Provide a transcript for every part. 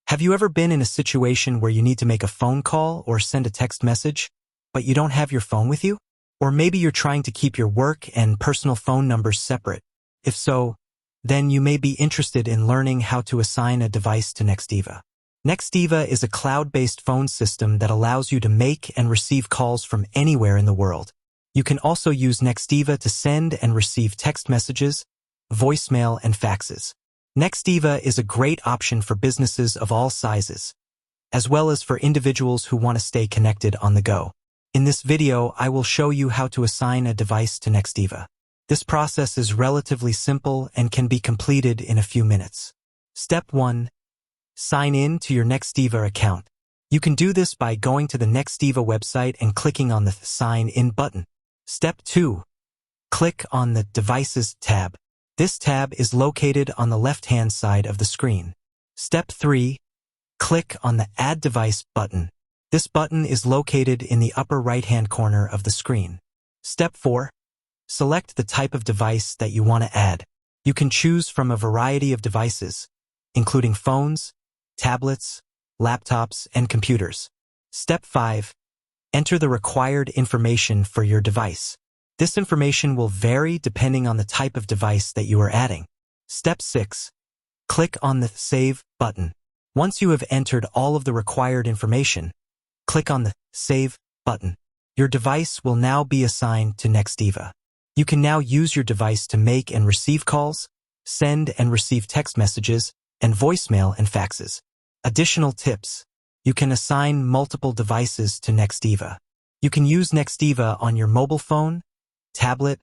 Have you ever been in a situation where you need to make a phone call or send a text message, but you don't have your phone with you? Or maybe you're trying to keep your work and personal phone numbers separate. If so, then you may be interested in learning how to assign a device to Nextiva. Nextiva is a cloud-based phone system that allows you to make and receive calls from anywhere in the world. You can also use Nextiva to send and receive text messages, voicemail, and faxes. Nextiva is a great option for businesses of all sizes, as well as for individuals who want to stay connected on the go. In this video, I will show you how to assign a device to Nextiva. This process is relatively simple and can be completed in a few minutes. Step 1. Sign in to your Nextiva account. You can do this by going to the Nextiva website and clicking on the Sign In button. Step 2. Click on the Devices tab. This tab is located on the left-hand side of the screen. Step 3. Click on the Add Device button. This button is located in the upper right-hand corner of the screen. Step 4. Select the type of device that you want to add. You can choose from a variety of devices, including phones, tablets, laptops, and computers. Step 5. Enter the required information for your device. This information will vary depending on the type of device that you are adding. Step 6. Click on the Save button. Once you have entered all of the required information, click on the Save button. Your device will now be assigned to Nextiva. You can now use your device to make and receive calls, send and receive text messages, and voicemail and faxes. Additional tips. You can assign multiple devices to Nextiva. You can use Nextiva on your mobile phone, tablet,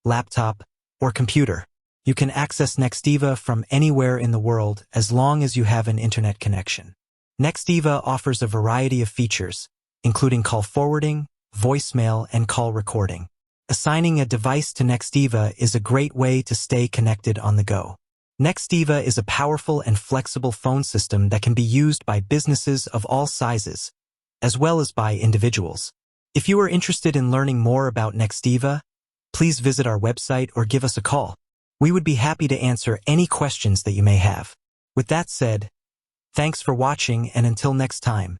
laptop, or computer. You can access Nextiva from anywhere in the world as long as you have an internet connection. Nextiva offers a variety of features, including call forwarding, voicemail, and call recording. Assigning a device to Nextiva is a great way to stay connected on the go. Nextiva is a powerful and flexible phone system that can be used by businesses of all sizes, as well as by individuals. If you are interested in learning more about Nextiva, please visit our website or give us a call. We would be happy to answer any questions that you may have. With that said, thanks for watching, and until next time.